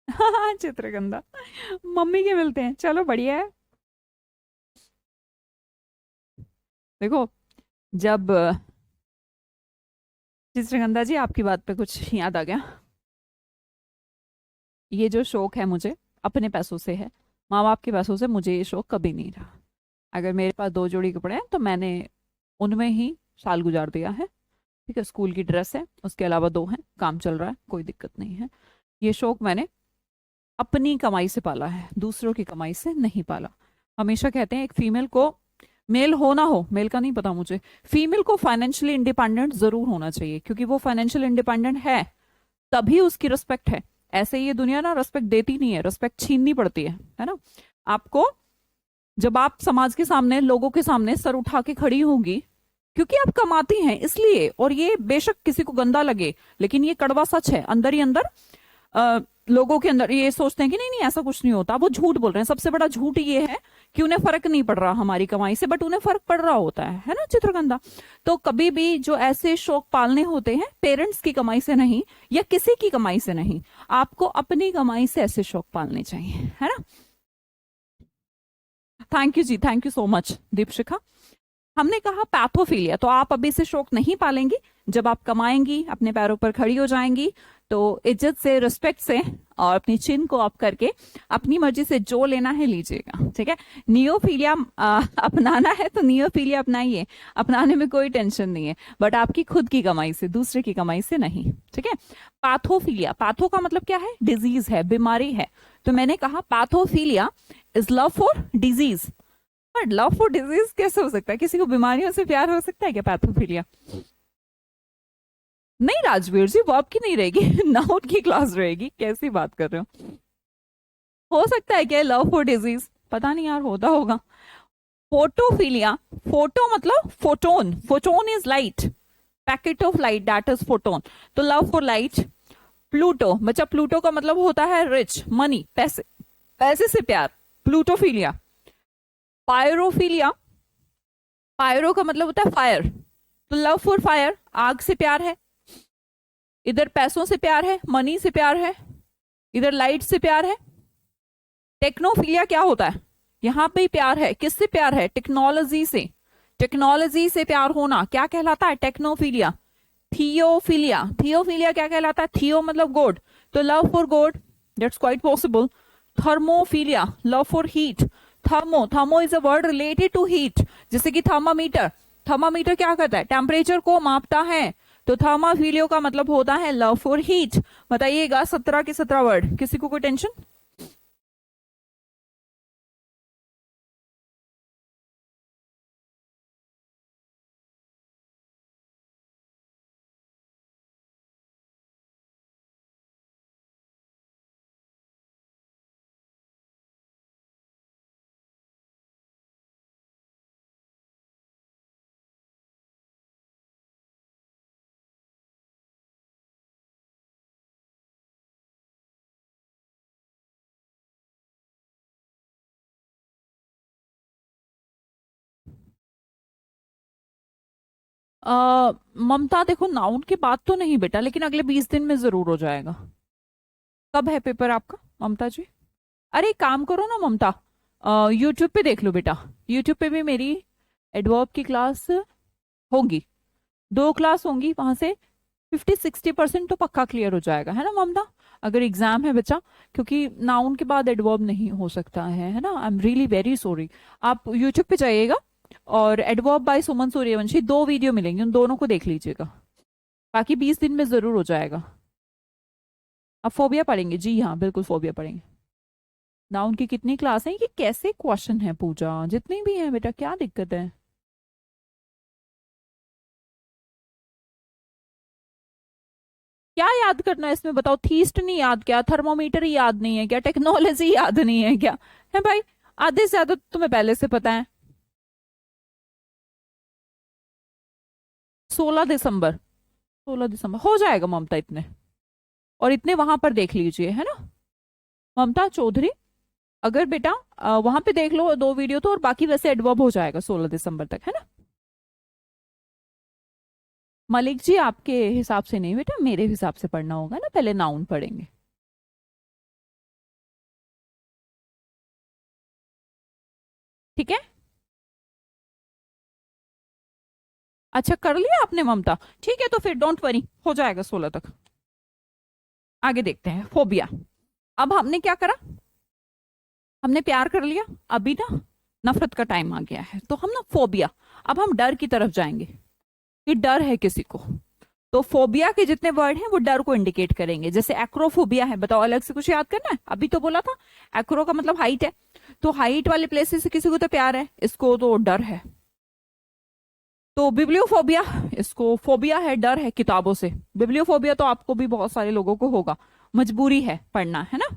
हाँ चित्रगंधा, मम्मी के मिलते हैं, चलो बढ़िया है। देखो, जब चित्रगंधा जी आपकी बात पे कुछ याद आ गया, ये जो शौक है मुझे अपने पैसों से है, माँ बाप के पैसों से मुझे ये शौक कभी नहीं रहा, अगर मेरे पास 2 जोड़ी कपड़े हैं तो मैंने उनमें ही साल गुजार दिया है। ठीक है, स्कूल की ड्रेस है, उसके अलावा 2 हैं, काम चल रहा है, कोई दिक्कत नहीं है। ये शौक मैंने अपनी कमाई से पाला है, दूसरों की कमाई से नहीं पाला। हमेशा कहते हैं एक फीमेल को, मेल हो ना हो, मेल का नहीं पता मुझे, फीमेल को फाइनेंशियली इंडिपेंडेंट जरूर होना चाहिए, क्योंकि वो फाइनेंशियल इंडिपेंडेंट है तभी उसकी रिस्पेक्ट है। ऐसे ये दुनिया ना रिस्पेक्ट देती नहीं है, रिस्पेक्ट छीननी पड़ती है ना। आपको, जब आप समाज के सामने, लोगों के सामने सर उठा के खड़ी होंगी, क्योंकि आप कमाती हैं इसलिए, और ये बेशक किसी को गंदा लगे, लेकिन ये कड़वा सच है, अंदर ही अंदर लोगों के अंदर ये सोचते हैं कि नहीं नहीं ऐसा कुछ नहीं होता, वो झूठ बोल रहे हैं। सबसे बड़ा झूठ ये है कि उन्हें फर्क नहीं पड़ रहा हमारी कमाई से, बट उन्हें फर्क पड़ रहा होता है ना चित्रगंधा। तो कभी भी जो ऐसे शौक पालने होते हैं, पेरेंट्स की कमाई से नहीं या किसी की कमाई से नहीं, आपको अपनी कमाई से ऐसे शौक पालने चाहिए, है ना। Thank you ji, thank you so much Deepshikha. हमने कहा पैथोफिलिया, तो आप अभी से शौक नहीं पालेंगी। जब आप कमाएंगी, अपने पैरों पर खड़ी हो जाएंगी, तो इज्जत से, रिस्पेक्ट से, और अपनी चिन को अप करके अपनी मर्जी से जो लेना है लीजिएगा। ठीक है, नियोफिलिया अपनाना है तो नियोफिलिया अपनाइए, अपनाने में कोई टेंशन नहीं है, बट आपकी खुद की कमाई से, दूसरे की कमाई से नहीं। ठीक है, पैथोफिलिया, पैथो का मतलब क्या है? डिजीज है, बीमारी है। तो मैंने कहा pathophilia is love for disease. But love for disease कैसे हो सकता है? किसी को बीमारियों से प्यार हो सकता है क्या? पैथोफिलिया नहीं राजवीर जी, वो आपकी नहीं रहेगी नाउन की क्लास रहेगी, कैसी बात कर रहे हो सकता है क्या लव फॉर डिजीज? पता नहीं यार, होता होगा। फोटोफिलिया, फोटो मतलब photon, photon is light, packet of light, that is photon. तो लव फॉर लाइट। प्लूटो, बच्चा प्लूटो का मतलब होता है रिच, मनी, पैसे, पैसे से प्यार, प्लूटोफिलिया। पायरोफिलिया, पायरो का मतलब होता है फायर, तो लव फॉर फायर, आग से प्यार है। इधर पैसों से प्यार है, मनी से प्यार है, इधर लाइट से प्यार है। टेक्नोफिलिया क्या होता है? यहां पे प्यार है, किससे प्यार है? टेक्नोलॉजी से, टेक्नोलॉजी से प्यार होना क्या कहलाता है? टेक्नोफिलिया। थियोफिलिया, थियोफिलिया क्या कहलाता है? थियो मतलब गॉड, तो love for god, that's quite possible. Thermophilia, love for heat. Thermo, thermo is a word related to heat, जैसे कि थर्मामीटर, थर्मामीटर क्या करता है? टेम्परेचर को मापता है। तो थर्माफिलियो का मतलब होता है लव फॉर हीट। बताइएगा 17 के 17 वर्ड, किसी को कोई टेंशन? ममता देखो, नाउन की बात तो नहीं बेटा, लेकिन अगले 20 दिन में जरूर हो जाएगा। कब है पेपर आपका ममता जी? अरे एक काम करो ना ममता, यूट्यूब पे देख लो बेटा, यूट्यूब पे भी मेरी एडवर्ब की क्लास होगी, 2 क्लास होंगी, वहां से 50-60% तो पक्का क्लियर हो जाएगा, है ना ममता। अगर एग्जाम है बच्चा, क्योंकि नाउन के बाद एडवर्ब नहीं हो सकता है ना। I am really very sorry. आप यूट्यूब पे जाइएगा और एडवर्ब बाय सुमन सूर्यवंशी 2 वीडियो मिलेंगे, उन दोनों को देख लीजिएगा, बाकी 20 दिन में जरूर हो जाएगा। आप फोबिया पढ़ेंगे? जी हाँ बिल्कुल फोबिया पढ़ेंगे। नाउन की कितनी क्लास है? ये कैसे क्वेश्चन है पूजा? जितनी भी है बेटा, क्या दिक्कत है? क्या याद करना है इसमें बताओ? थीस्ट नहीं याद क्या? थर्मोमीटर ही याद नहीं है क्या? टेक्नोलॉजी याद नहीं है क्या? है भाई, आधे से ज्यादा तो तुम्हें पहले से पता है। 16 दिसंबर, 16 दिसंबर हो जाएगा ममता इतने, और इतने वहां पर देख लीजिए, है ना ममता चौधरी। अगर बेटा वहां पे देख लो 2 वीडियो तो, और बाकी वैसे एडवर्ब हो जाएगा 16 दिसंबर तक, है ना। मलिक जी आपके हिसाब से नहीं बेटा, मेरे हिसाब से पढ़ना होगा ना, पहले नाउन पढ़ेंगे। ठीक है, अच्छा कर लिया आपने ममता? ठीक है, तो फिर डोंट वरी, हो जाएगा 16 तक। आगे देखते हैं, फोबिया। अब हमने क्या करा? हमने प्यार कर लिया, अभी ना नफरत का टाइम आ गया है, तो हम ना फोबिया, अब हम डर की तरफ जाएंगे कि डर है किसी को। तो फोबिया के जितने वर्ड हैं वो डर को इंडिकेट करेंगे। जैसे एक्रोफोबिया है, बताओ अलग से कुछ याद करना है? अभी तो बोला था एक्रो का मतलब हाइट है, तो हाइट वाले प्लेसेस से किसी को तो प्यार है, इसको तो डर है। तो बिब्लियोफोबिया, इसको फोबिया है, डर है किताबों से। बिब्लियोफोबिया तो आपको भी बहुत सारे लोगों को होगा, मजबूरी है पढ़ना, है ना।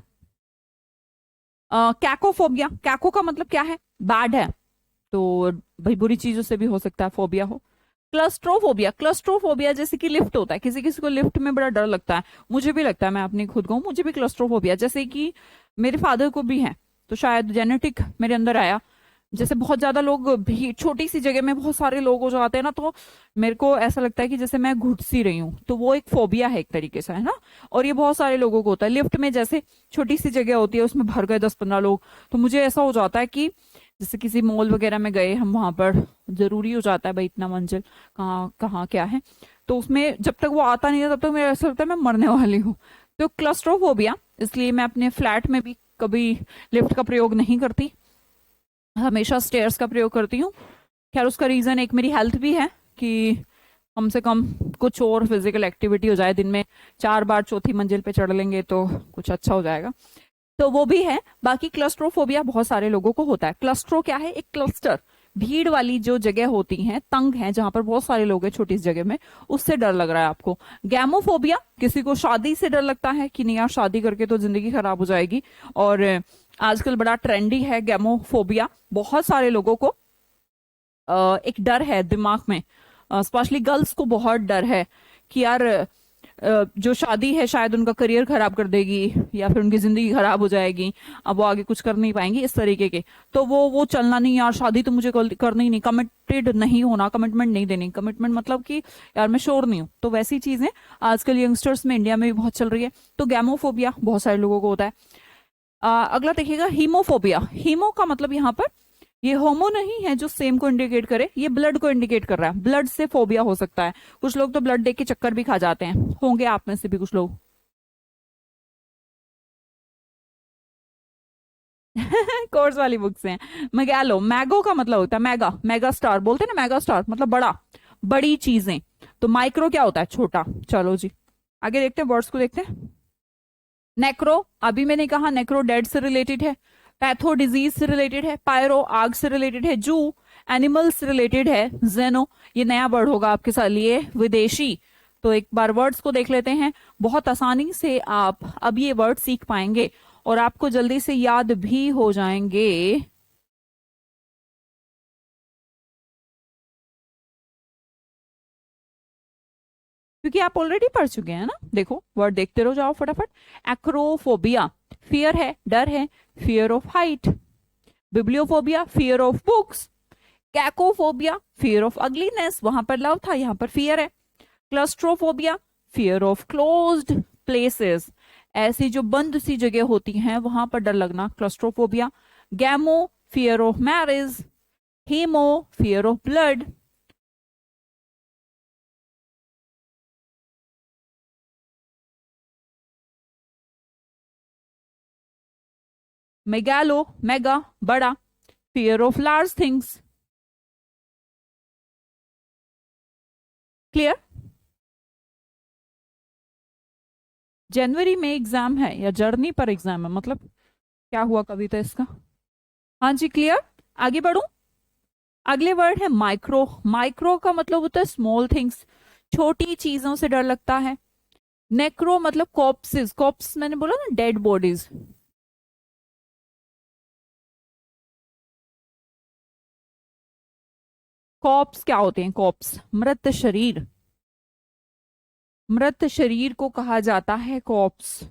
कैकोफोबिया, कैको का मतलब क्या है? बैड है, तो भाई बुरी चीजों से भी हो सकता है फोबिया हो। क्लस्ट्रोफोबिया, क्लस्ट्रोफोबिया जैसे कि लिफ्ट होता है, किसी किसी को लिफ्ट में बड़ा डर लगता है, मुझे भी लगता है, मैं अपनी खुद कहूँ मुझे भी क्लस्ट्रोफोबिया, जैसे कि मेरे फादर को भी है, तो शायद जेनेटिक मेरे अंदर आया। जैसे बहुत ज्यादा लोग भी, छोटी सी जगह में बहुत सारे लोग हो जाते हैं ना, तो मेरे को ऐसा लगता है कि जैसे मैं घुट सी रही हूँ, तो वो एक फोबिया है एक तरीके से, है ना। और ये बहुत सारे लोगों को होता है। लिफ्ट में जैसे छोटी सी जगह होती है, उसमें भर गए 10-15 लोग, तो मुझे ऐसा हो जाता है कि जैसे किसी मॉल वगैरह में गए हम, वहां पर जरूरी हो जाता है भाई इतना मंजिल कहाँ कहाँ क्या है, तो उसमें जब तक वो आता नहीं है तब तक मेरा ऐसा लगता है मैं मरने वाली हूँ। तो क्लस्ट्रोफोबिया, इसलिए मैं अपने फ्लैट में भी कभी लिफ्ट का प्रयोग नहीं करती, हमेशा स्टेयर्स का प्रयोग करती हूँ। खैर उसका रीजन एक मेरी हेल्थ भी है कि कम से कम कुछ और फिजिकल एक्टिविटी हो जाए, दिन में 4 बार चौथी मंजिल पे चढ़ लेंगे तो कुछ अच्छा हो जाएगा, तो वो भी है। बाकी क्लस्ट्रोफोबिया बहुत सारे लोगों को होता है। क्लस्ट्रो क्या है? एक क्लस्टर, भीड़ वाली जो जगह होती है, तंग है, जहां पर बहुत सारे लोग हैं छोटी सी जगह में, उससे डर लग रहा है आपको। गैमोफोबिया, किसी को शादी से डर लगता है कि नहीं यार शादी करके तो जिंदगी खराब हो जाएगी, और आजकल बड़ा ट्रेंडी है गैमोफोबिया, बहुत सारे लोगों को एक डर है दिमाग में, स्पेशली गर्ल्स को बहुत डर है कि यार जो शादी है शायद उनका करियर खराब कर देगी, या फिर उनकी जिंदगी खराब हो जाएगी, अब वो आगे कुछ कर नहीं पाएंगी, इस तरीके के। तो वो चलना नहीं, यार शादी तो मुझे करनी ही नहीं, कमिटेड नहीं होना, कमिटमेंट नहीं देनी। कमिटमेंट मतलब कि यार मैं श्योर नहीं हूँ, तो वैसी चीजें आजकल यंगस्टर्स में, इंडिया में भी बहुत चल रही है। तो गैमोफोबिया बहुत सारे लोगों को होता है। अगला देखिएगा हीमोफोबिया। हीमो का मतलब यहाँ पर ये होमो नहीं है जो सेम को इंडिकेट करे, ये ब्लड को इंडिकेट कर रहा है, ब्लड से फोबिया हो सकता है। कुछ लोग तो ब्लड देख के चक्कर भी खा जाते हैं, होंगे आप में से भी कुछ लोग। कोर्स वाली बुक से हैं। मैगैलो, मैगो का मतलब होता है मेगा, मेगा स्टार बोलते हैं ना, मेगा स्टार मतलब बड़ा, बड़ी चीजें। तो माइक्रो क्या होता है? छोटा। चलो जी आगे देखते हैं, वर्ड्स को देखते हैं। नेक्रो, अभी मैंने कहा नेक्रो डेड से रिलेटेड है। पैथो डिजीज से रिलेटेड है। पायरो आग से रिलेटेड है। जू एनिमल से रिलेटेड है। जेनो ये नया वर्ड होगा आपके साथ लिए, विदेशी। तो एक बार वर्ड्स को देख लेते हैं, बहुत आसानी से आप अब ये वर्ड सीख पाएंगे और आपको जल्दी से याद भी हो जाएंगे। क्योंकि आप ऑलरेडी पढ़ चुके हैं ना। देखो वर्ड देखते रहो, जाओ फटाफट। एक्रोफोबिया फियर है, डर है, fear of height. Bibliophobia fear of books. Cacophobia fear of ugliness, वहां पर लव था, यहाँ पर फियर है। Claustrophobia fear of closed places, ऐसी जो बंद सी जगह होती हैं वहां पर डर लगना, claustrophobia. Gamo fear of marriage. Hemo fear of blood. Megalo mega, बड़ा, fear of large things. Clear? जनवरी में एग्जाम है या जर्नी पर एग्जाम है, मतलब क्या हुआ कविता इसका? हाँ जी क्लियर। आगे बढ़ू। अगले वर्ड है माइक्रो। माइक्रो का मतलब होता है स्मॉल थिंग्स, छोटी चीजों से डर लगता है। नेक्रो मतलब कॉप्सेस, कॉप्स मैंने बोला ना डेड बॉडीज। कॉप्स क्या होते हैं? कॉप्स मृत शरीर, मृत शरीर को कहा जाता है कॉप्स।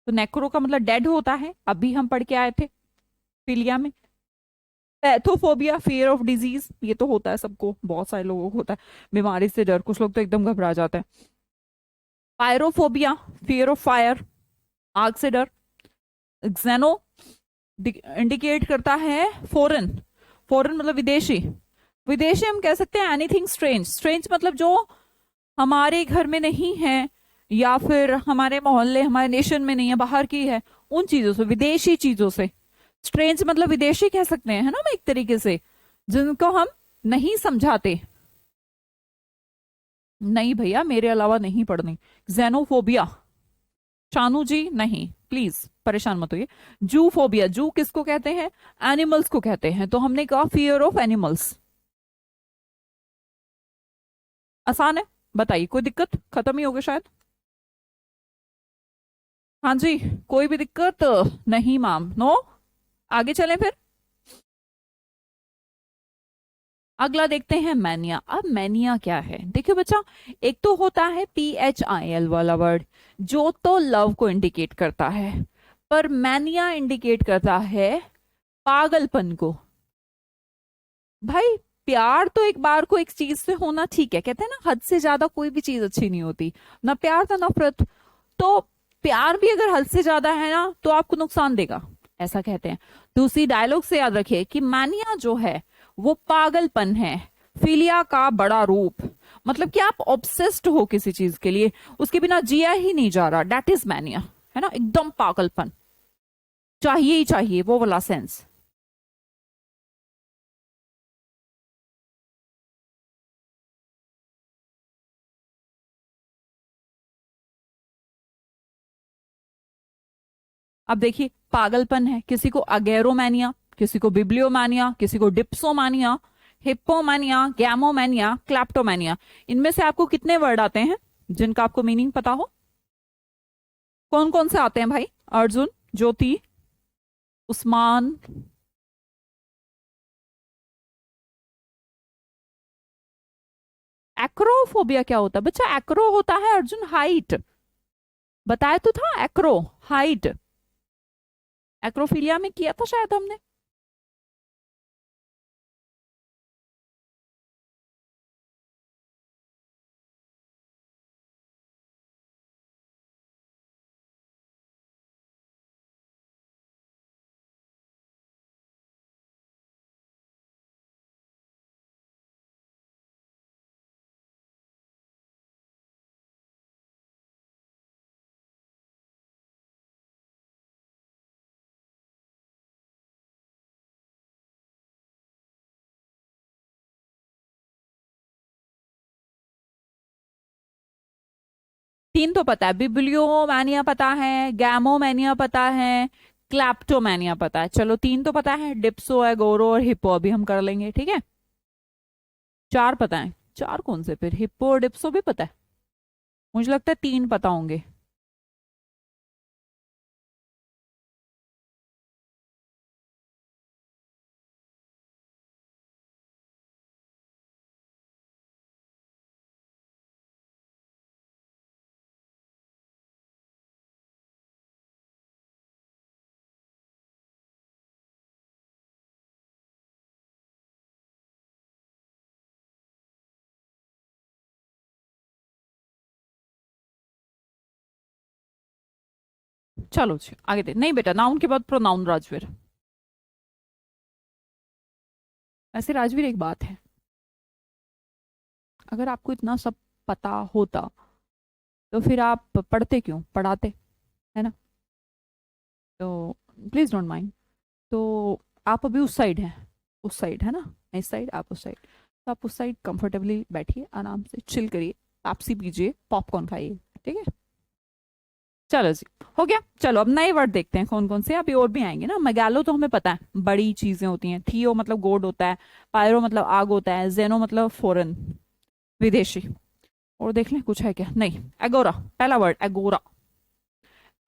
तो नेक्रो का मतलब डेड होता है, अभी हम पढ़ के आए थे फिलिया में। पैथोफोबिया फियर ऑफ डिजीज, ये तो होता है सबको, बहुत सारे लोगों को होता है, बीमारी से डर, कुछ लोग तो एकदम घबरा जाते हैं। पायरोफोबिया फियर ऑफ फायर, आग से डर। एक्सेनो इंडिकेट करता है फॉरेन, फॉरेन मतलब विदेशी। विदेशी हम कह सकते हैं एनीथिंग स्ट्रेंज, स्ट्रेंज मतलब जो हमारे घर में नहीं है, या फिर हमारे मोहल्ले हमारे नेशन में नहीं है, बाहर की है, उन चीजों से, विदेशी चीजों से स्ट्रेंज मतलब विदेशी कह सकते हैं, है ना, एक तरीके से, जिनको हम नहीं समझाते। नहीं भैया, मेरे अलावा नहीं पढ़नी। जेनोफोबिया, शानू जी नहीं, प्लीज परेशान मत होइए। जूफोबिया, जू किसको कहते हैं? एनिमल्स को कहते हैं। तो हमने कहा फियर ऑफ एनिमल्स। आसान है, बताइए, कोई दिक्कत? खत्म ही हो गया शायद। हाँ जी, कोई भी दिक्कत? नहीं मैम, नो। आगे चलें फिर। अगला देखते हैं मैनिया। अब मैनिया क्या है? देखियो बच्चा, एक तो होता है PHIL वाला वर्ड, जो तो लव को इंडिकेट करता है, पर मैनिया इंडिकेट करता है पागलपन को। भाई, प्यार तो एक बार को एक चीज से होना ठीक है, कहते हैं ना हद से ज्यादा कोई भी चीज अच्छी नहीं होती, ना प्यार ना नफरत। तो प्यार भी अगर हद से ज्यादा है ना तो आपको नुकसान देगा, ऐसा कहते हैं। दूसरी डायलॉग से याद रखिए कि मानिया जो है वो पागलपन है, फिलिया का बड़ा रूप। मतलब कि आप ऑब्सेस्ड हो किसी चीज के लिए, उसके बिना जिया ही नहीं जा रहा, डेट इज मैनिया, है ना, एकदम पागलपन, चाहिए ही चाहिए, वो वाला सेंस। अब देखिए, पागलपन है, किसी को अगेरोमानिया, किसी को बिब्लियोमानिया, किसी को डिप्सोमानिया, हिप्पोमानिया, गैमोमानिया, क्लैप्टोमानिया। इनमें से आपको कितने वर्ड आते हैं जिनका आपको मीनिंग पता हो? कौन कौन से आते हैं भाई? अर्जुन, ज्योति, उस्मान। एक्रोफोबिया क्या होता है बच्चा? एक्रो होता है अर्जुन हाइट, बताया तो था, एक्रो हाइट। एक्रोफिलिया में किया था शायद हमने। तीन तो पता है, बिब्लियोमानिया पता है, गैमोमानिया पता है, क्लैप्टोमानिया पता है। चलो तीन तो पता है, डिप्सो, एगोरो और हिप्पो अभी हम कर लेंगे, ठीक है। चार पता है, चार कौन से फिर? हिप्पो और डिप्सो भी पता है? मुझे लगता है तीन पता होंगे। चलो जी आगे दे, नहीं बेटा, नाउन के बाद प्रोनाउन राजवीर। ऐसे राजवीर एक बात है, अगर आपको इतना सब पता होता तो फिर आप पढ़ते क्यों, पढ़ाते, है ना? तो प्लीज डोंट माइंड। तो आप अभी उस साइड हैं, उस साइड है ना, इस साइड, आप उस साइड। तो आप उस साइड कंफर्टेबली बैठिए, आराम से चिल करिए, पेप्सी पीजिए, पॉपकॉर्न खाइए, ठीक है। चलो जी, हो गया। चलो अब नए वर्ड देखते हैं कौन कौन से, अभी और भी आएंगे ना। मैगैलो तो हमें पता है, बड़ी चीजें होती हैं। थियो मतलब गोड होता है, पायरो मतलब आग होता है, जेनो मतलब फॉरेन, विदेशी। और देख लें कुछ है क्या? नहीं। एगोरा, पहला वर्ड एगोरा।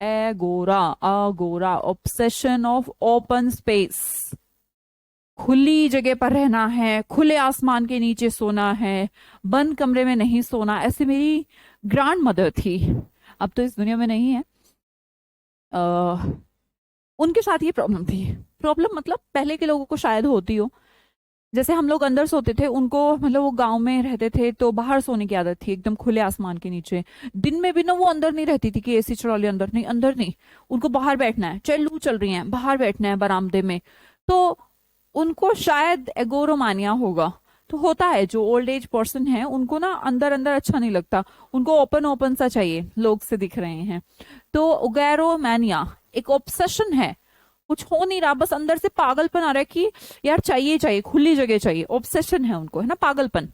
एगोरा, अगोरा, ऑब्सेशन ऑफ ओपन स्पेस, खुली जगह पर रहना है, खुले आसमान के नीचे सोना है, बंद कमरे में नहीं सोना। ऐसे मेरी ग्रैंड मदर थी, अब तो इस दुनिया में नहीं है। आ, उनके साथ ये प्रॉब्लम थी। प्रॉब्लम मतलब पहले के लोगों को शायद होती हो, जैसे हम लोग अंदर सोते थे, उनको मतलब वो गांव में रहते थे तो बाहर सोने की आदत थी, एकदम खुले आसमान के नीचे। दिन में भी ना वो अंदर नहीं रहती थी कि AC चला लिया, अंदर नहीं, अंदर नहीं। उनको बाहर बैठना है, चाहे लू चल रही है, बाहर बैठना है बरामदे में। तो उनको शायद एगोरोमानिया होगा। तो होता है, जो ओल्ड एज पर्सन है उनको ना अंदर अंदर अच्छा नहीं लगता, उनको ओपन ओपन सा चाहिए, लोग से दिख रहे हैं। तो ओगैरोमानिया एक ऑब्सेशन है, कुछ हो नहीं रहा, बस अंदर से पागलपन आ रहा है कि यार चाहिए चाहिए, खुली जगह चाहिए, ऑब्सेशन है उनको, है ना, पागलपन।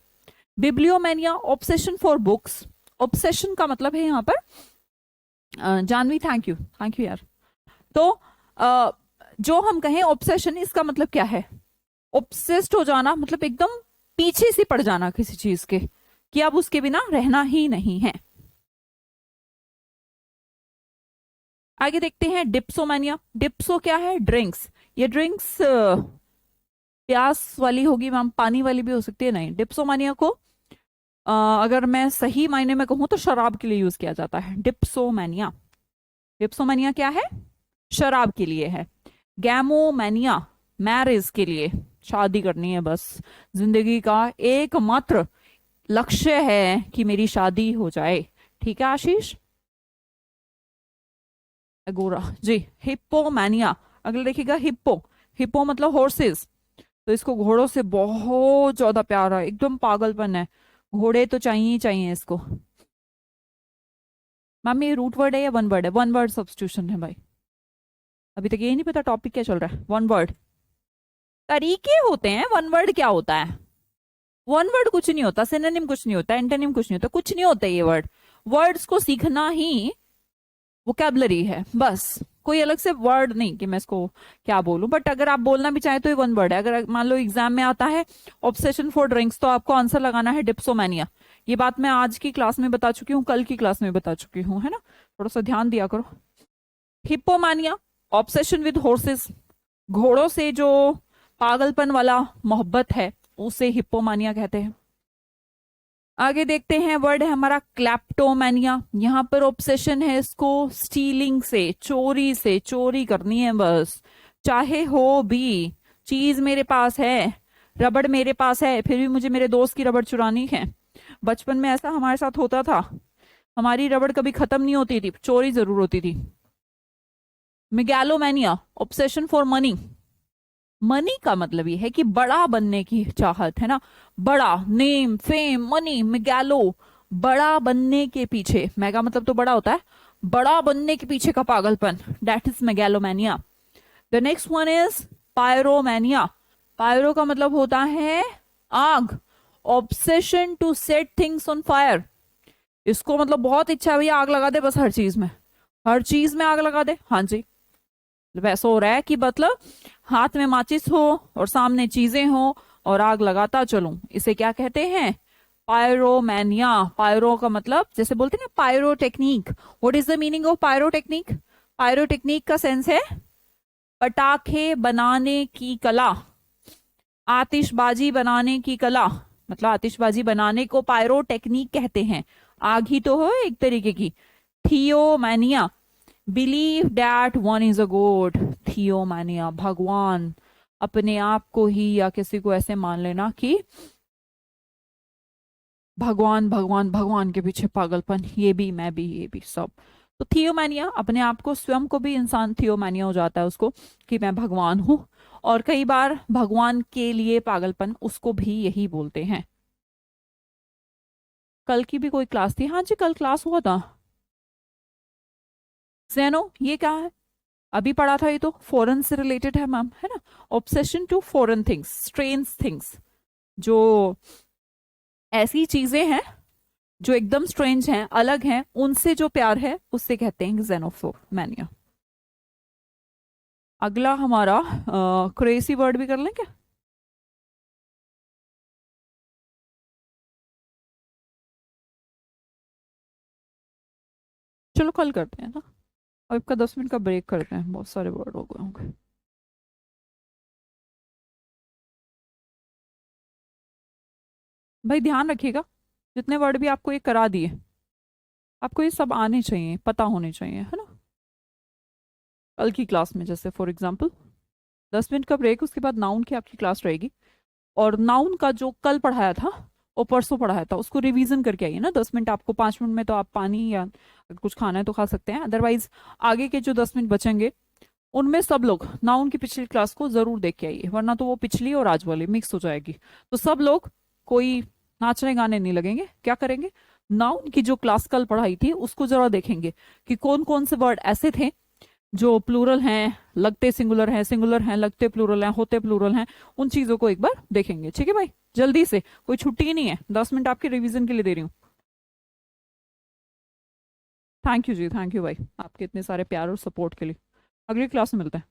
बिब्लियोमेनिया, ऑब्सेशन फॉर बुक्स। ऑब्सेशन का मतलब है यहाँ पर जानवी, थैंक यू यार। तो जो हम कहें ऑब्सेशन, इसका मतलब क्या है? ऑब्सेस्ड हो जाना, मतलब एकदम पीछे से पड़ जाना किसी चीज के, कि अब उसके बिना रहना ही नहीं है। आगे देखते हैं डिप्सोमेनिया। डिप्सो क्या है? ड्रिंक्स। ये ड्रिंक्स प्यास वाली होगी मैम, पानी वाली भी हो सकती है, नहीं। डिप्सोमानिया को अगर मैं सही मायने में कहूं तो शराब के लिए यूज किया जाता है, डिप्सोमेनिया। डिप्सोमेनिया क्या है? शराब के लिए है। गैमोमेनिया, मैरिज के लिए, शादी करनी है बस, जिंदगी का एकमात्र लक्ष्य है कि मेरी शादी हो जाए। ठीक है आशीष? अगोरा जी। हिप्पोमैनिया, अगला देखिएगा हिप्पो। हिप्पो मतलब हॉर्सेस, तो इसको घोड़ों से बहुत ज्यादा प्यार है, एकदम पागलपन है, घोड़े तो चाहिए ही चाहिए इसको। मैम ये रूट वर्ड है या वन वर्ड है? वन वर्ड सब्स्टिट्यूशन है भाई, अभी तक यही नहीं पता टॉपिक क्या चल रहा है। वन वर्ड तरीके होते हैं, वन वर्ड क्या होता है? वन वर्ड कुछ नहीं होता, सिनोनिम कुछ नहीं होता, एंटोनिम कुछ नहीं होता, कुछ नहीं होता ये वर्ड। वर्ड्स को सीखना ही वोकैबलरी है बस, कोई अलग से वर्ड नहीं कि मैं इसको क्या बोलूं। बट अगर आप बोलना भी चाहें तो ये वन वर्ड है। अगर मान लो एग्जाम में आता है ऑब्सेशन फॉर ड्रिंक्स, तो आपको आंसर लगाना है डिप्सोमैनिया। ये बात मैं आज की क्लास में बता चुकी हूँ, कल की क्लास में बता चुकी हूँ, है ना, थोड़ा सा ध्यान दिया करो। हिप्पोमानिया, ऑब्सेशन विद हॉर्सेस, घोड़ों से जो पागलपन वाला मोहब्बत है उसे हिप्पोमानिया कहते हैं। आगे देखते हैं, वर्ड है हमारा क्लैप्टोमैनिया। यहाँ पर ऑब्सेशन है इसको स्टीलिंग से, चोरी से, चोरी करनी है बस, चाहे हो भी। चीज मेरे पास है, रबड़ मेरे पास है, फिर भी मुझे मेरे दोस्त की रबड़ चुरानी है। बचपन में ऐसा हमारे साथ होता था, हमारी रबड़ कभी खत्म नहीं होती थी, चोरी जरूर होती थी। मेगैलोमैनिया, ऑब्सेशन फॉर मनी। मनी का मतलब ये है कि बड़ा बनने की चाहत, है ना, बड़ा, नेम, फेम, मनी, मेगैलो, बड़ा बनने के पीछे, मेगा मतलब तो बड़ा होता है, बड़ा बनने के पीछे का पागलपन, that is megalomania. The next one is pyromania. Pyro का मतलब होता है आग, obsession to set things on fire. इसको मतलब बहुत इच्छा है भैया आग लगा दे बस, हर चीज में, हर चीज में आग लगा दे। हाँ जी, वैसा हो रहा है कि मतलब हाथ में माचिस हो और सामने चीजें हो और आग लगाता चलूं, इसे क्या कहते हैं? पायरोमैनिया। पायरो का मतलब जैसे बोलते हैं ना pyrotechnic. What is the meaning of pyrotechnic? Pyrotechnic का सेंस है पटाखे बनाने की कला, आतिशबाजी बनाने की कला, मतलब आतिशबाजी बनाने को पायरो टेक्निक कहते हैं। आग ही तो हो एक तरीके की। Theomania, believe that one is a god. Theomania, भगवान, अपने आप को ही या किसी को ऐसे मान लेना कि भगवान भगवान भगवान के पीछे पागलपन, ये भी मैं भी ये भी सब। तो थियोमैनिया, अपने आप को, स्वयं को भी इंसान थियोमैनिया हो जाता है उसको कि मैं भगवान हूं, और कई बार भगवान के लिए पागलपन, उसको भी यही बोलते हैं। कल की भी कोई क्लास थी? हाँ जी कल क्लास हुआ था। जेनो, ये क्या है? अभी पढ़ा था, ये तो फॉरेन से रिलेटेड है मैम, है ना। Obsession to foreign things, strange things, जो ऐसी चीजें हैं जो एकदम स्ट्रेंज हैं, अलग हैं, उनसे जो प्यार है उससे कहते हैं जेनोफोमैनिया। अगला हमारा क्रेजी वर्ड भी कर लें क्या? चलो कल करते हैं ना, और इसका 10 मिनट का ब्रेक करते हैं, बहुत सारे वर्ड हो गए होंगे। भाई ध्यान रखिएगा, जितने वर्ड भी आपको ये करा दिए, आपको ये सब आने चाहिए, पता होने चाहिए, है ना। कल की क्लास में जैसे फॉर एग्जाम्पल 10 मिनट का ब्रेक, उसके बाद नाउन की आपकी क्लास रहेगी, और नाउन का जो कल पढ़ाया था और परसों पढ़ाया था उसको रिवीजन करके आइए ना 10 मिनट। आपको 5 मिनट में तो आप पानी या कुछ खाना है तो खा सकते हैं, अदरवाइज आगे के जो 10 मिनट बचेंगे उनमें सब लोग नाउन की पिछली क्लास को जरूर देख के आइए, वरना तो वो पिछली और आज वाली मिक्स हो जाएगी। तो सब लोग कोई नाचने गाने नहीं लगेंगे, क्या करेंगे, नाउन की जो क्लास कल पढ़ाई थी उसको जरा देखेंगे कि कौन कौन से वर्ड ऐसे थे जो प्लूरल हैं, लगते सिंगुलर हैं, लगते प्लूरल हैं, होते प्लूरल हैं, उन चीजों को एक बार देखेंगे। ठीक है भाई, जल्दी से, कोई छुट्टी नहीं है, 10 मिनट आपके रिवीजन के लिए दे रही हूँ। Thank you ji, thank you भाई आपके इतने सारे प्यार और सपोर्ट के लिए। अगली क्लास में मिलते हैं।